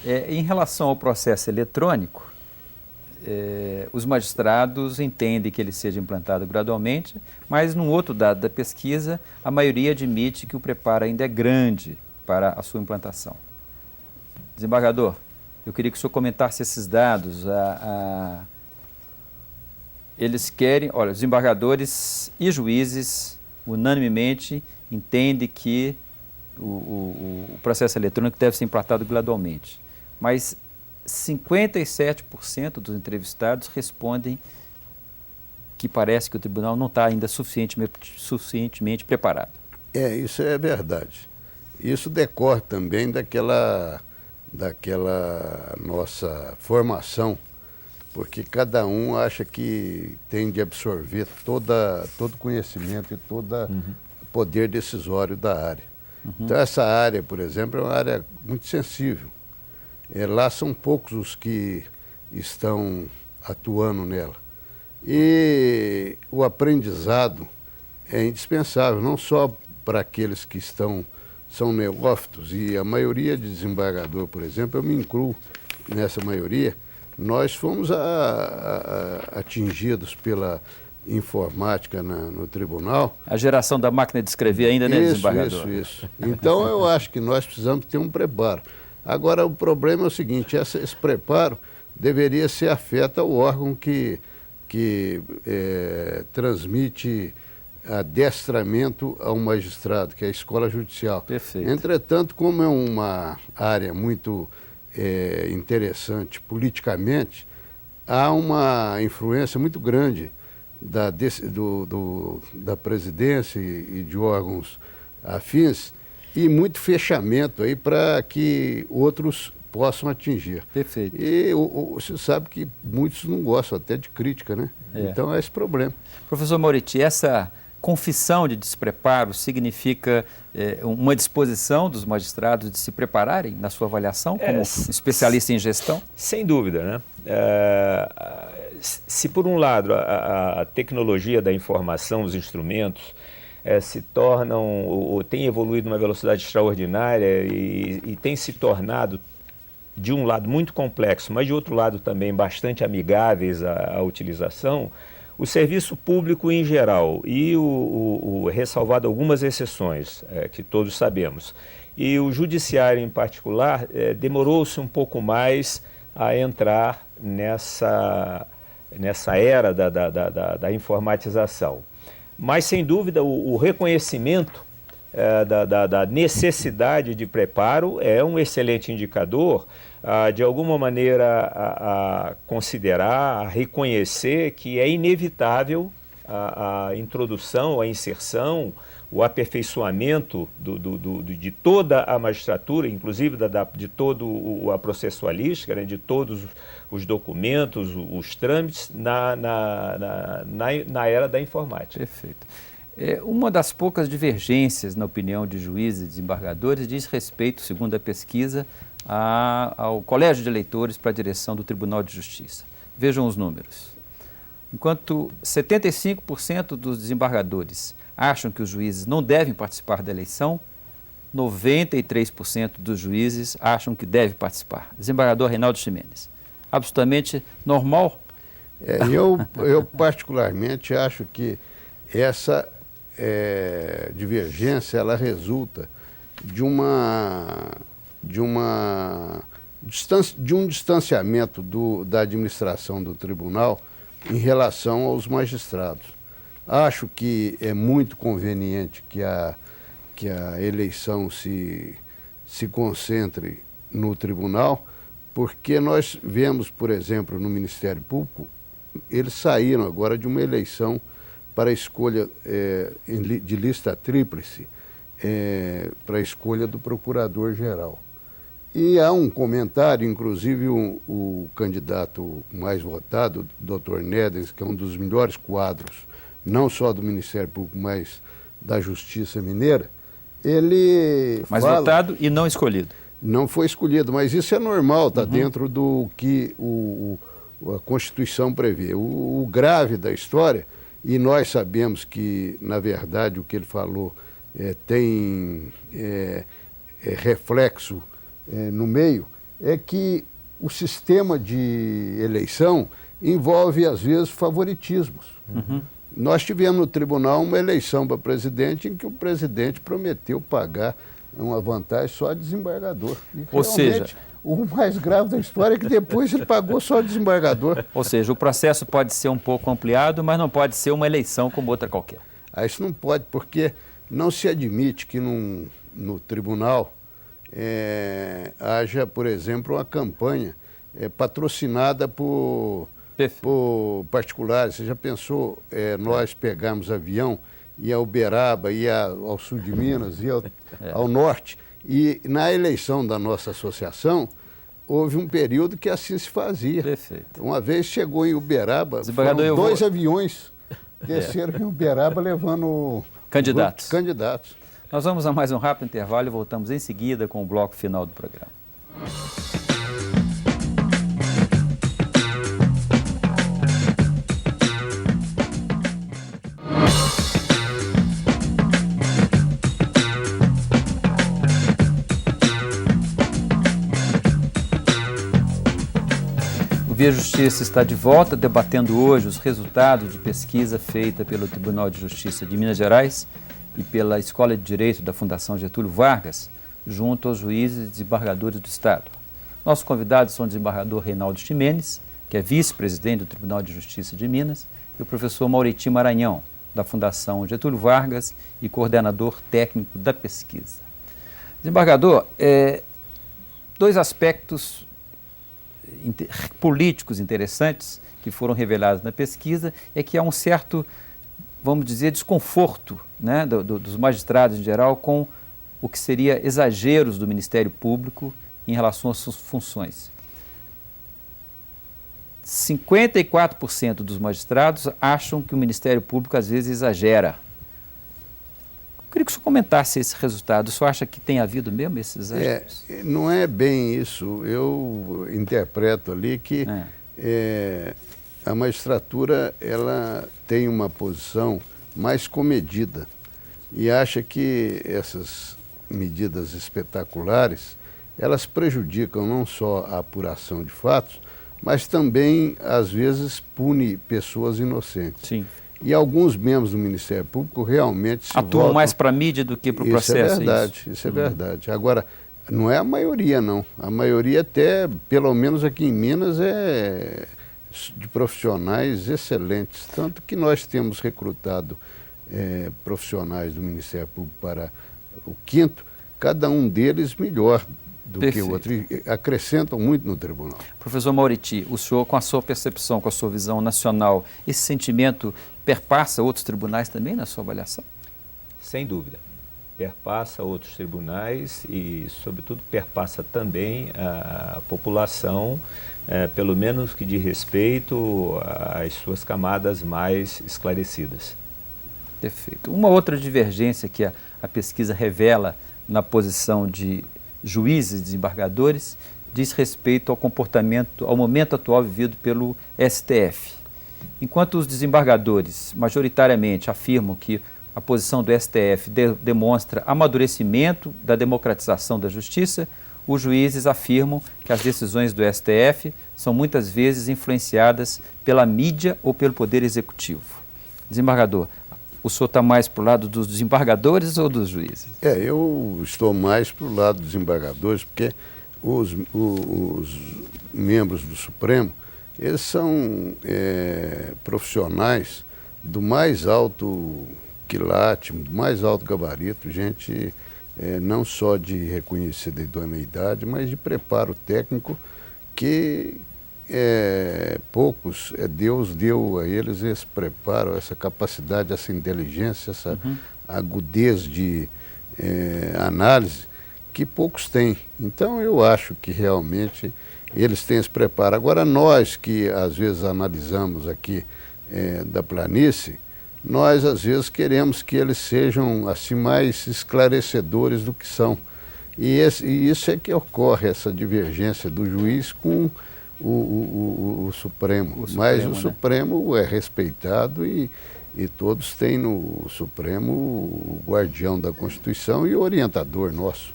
Em relação ao processo eletrônico, os magistrados entendem que ele seja implantado gradualmente, mas num outro dado da pesquisa, a maioria admite que o preparo ainda é grande para a sua implantação. Desembargador, eu queria que o senhor comentasse esses dados. Eles querem, olha, os desembargadores e juízes unanimemente entendem que o processo eletrônico deve ser implantado gradualmente, mas 57% dos entrevistados respondem que parece que o tribunal não está ainda suficientemente preparado. Isso é verdade. Isso decorre também daquela nossa formação, porque cada um acha que tem de absorver todo conhecimento e todo poder decisório da área. Então essa área, por exemplo, é uma área muito sensível. Lá são poucos os que estão atuando nela. E o aprendizado é indispensável, não só para aqueles que são neófitos, e a maioria de desembargador, por exemplo, eu me incluo nessa maioria, nós fomos atingidos pela informática no tribunal. A geração da máquina de escrever ainda, né, desembargador? Isso. Então eu acho que nós precisamos ter um preparo. Agora o problema é o seguinte, esse preparo deveria ser afeto ao órgão que transmite adestramento ao magistrado, que é a escola judicial. Perfeito. Entretanto, como é uma área muito interessante politicamente, há uma influência muito grande da presidência e de órgãos afins e muito fechamento aí para que outros possam atingir. Perfeito. E você sabe que muitos não gostam até de crítica, né? Então é esse problema. Professor Mauriti, essa confissão de despreparo significa uma disposição dos magistrados de se prepararem na sua avaliação como especialista em gestão? Sem dúvida, né? Se por um lado a tecnologia da informação, os instrumentos se tornam ou têm evoluído numa velocidade extraordinária e têm se tornado de um lado muito complexo, mas de outro lado também bastante amigáveis à utilização, o serviço público em geral e ressalvado algumas exceções que todos sabemos, e o judiciário em particular demorou-se um pouco mais a entrar nessa era da informatização. Mas, sem dúvida, o reconhecimento da necessidade de preparo é um excelente indicador, de alguma maneira, a considerar, a reconhecer que é inevitável a introdução, a inserção, o aperfeiçoamento de toda a magistratura, inclusive de toda a processualística, né, de todos os documentos, os trâmites, na era da informática. Perfeito. Uma das poucas divergências na opinião de juízes e desembargadores diz respeito, segundo a pesquisa, ao Colégio de Eleitores para a direção do Tribunal de Justiça. Vejam os números. Enquanto 75% dos desembargadores acham que os juízes não devem participar da eleição, 93% dos juízes acham que devem participar. Desembargador Reinaldo Ximenes, absolutamente normal? Eu particularmente acho que essa divergência ela resulta de um distanciamento da administração do tribunal em relação aos magistrados. Acho que é muito conveniente que a eleição se concentre no tribunal, porque nós vemos, por exemplo, no Ministério Público, eles saíram agora de uma eleição para a escolha de lista tríplice, para a escolha do procurador-geral. E há um comentário, inclusive o candidato mais votado, Dr. Nedens, que é um dos melhores quadros, não só do Ministério Público, mas da Justiça Mineira, ele mais votado e não escolhido. Não foi escolhido, mas isso é normal, está dentro do que a Constituição prevê. O grave da história, e nós sabemos que, na verdade, o que ele falou tem reflexo no meio, é que o sistema de eleição envolve, às vezes, favoritismos. Uhum. Nós tivemos no tribunal uma eleição para presidente em que o presidente prometeu pagar uma vantagem só a desembargador. E Ou seja, o mais grave da história é que depois ele pagou só desembargador. Ou seja, o processo pode ser um pouco ampliado, mas não pode ser uma eleição como outra qualquer. Isso não pode, porque não se admite que no tribunal haja, por exemplo, uma campanha patrocinada por particulares. Você já pensou nós pegarmos avião, ir a Uberaba, ir ao sul de Minas, ir ao norte, e na eleição da nossa associação, houve um período que assim se fazia. Perfeito. Uma vez chegou em Uberaba, foram 2 aviões, desceram em Uberaba levando candidatos. Nós vamos a mais um rápido intervalo e voltamos em seguida com o bloco final do programa. O Via Justiça está de volta, debatendo hoje os resultados de pesquisa feita pelo Tribunal de Justiça de Minas Gerais e pela Escola de Direito da Fundação Getúlio Vargas, junto aos juízes e desembargadores do Estado. Nossos convidados são o desembargador Reinaldo Ximenes, que é vice-presidente do Tribunal de Justiça de Minas, e o professor Mauriti Maranhão, da Fundação Getúlio Vargas e coordenador técnico da pesquisa. Desembargador, 2 aspectos políticos interessantes que foram revelados na pesquisa é que há um certo, vamos dizer, desconforto, né, dos magistrados em geral com o que seria exageros do Ministério Público em relação às suas funções. 54% dos magistrados acham que o Ministério Público às vezes exagera. Eu queria que o senhor comentasse esse resultado. O senhor acha que tem havido mesmo esses exageros? Não é bem isso. Eu interpreto ali que a magistratura ela tem uma posição mais comedida e acha que essas medidas espetaculares elas prejudicam não só a apuração de fatos, mas também, às vezes, pune pessoas inocentes. Sim. E alguns membros do Ministério Público realmente se atuam mais para a mídia do que para o processo. Isso é verdade. Agora, não é a maioria, não. A maioria até, pelo menos aqui em Minas, é de profissionais excelentes. Tanto que nós temos recrutado profissionais do Ministério Público para o 5º, cada um deles melhor do que o outro, e acrescentam muito no tribunal. Professor Mauriti, o senhor, com a sua percepção, com a sua visão nacional, esse sentimento perpassa outros tribunais também na sua avaliação? Sem dúvida. Perpassa outros tribunais e, sobretudo, perpassa também a população, pelo menos que diz respeito às suas camadas mais esclarecidas. Perfeito. Uma outra divergência que a pesquisa revela na posição de juízes e desembargadores diz respeito ao comportamento, ao momento atual vivido pelo STF. Enquanto os desembargadores majoritariamente afirmam que a posição do STF demonstra amadurecimento da democratização da justiça, os juízes afirmam que as decisões do STF são muitas vezes influenciadas pela mídia ou pelo Poder Executivo. Desembargador, o senhor está mais para o lado dos desembargadores ou dos juízes? Eu estou mais para o lado dos desembargadores, porque os membros do Supremo, eles são profissionais do mais alto quilate, do mais alto gabarito, gente não só de reconhecida idoneidade, mas de preparo técnico que poucos, Deus deu a eles esse preparo, essa capacidade, essa inteligência, essa agudez de análise que poucos têm. Então eu acho que realmente eles têm esse preparo. Agora nós que às vezes analisamos aqui da planície, nós às vezes queremos que eles sejam assim mais esclarecedores do que são. E isso é que ocorre, essa divergência do juiz com o Supremo. Mas o Supremo é respeitado e todos têm no Supremo o guardião da Constituição e o orientador nosso.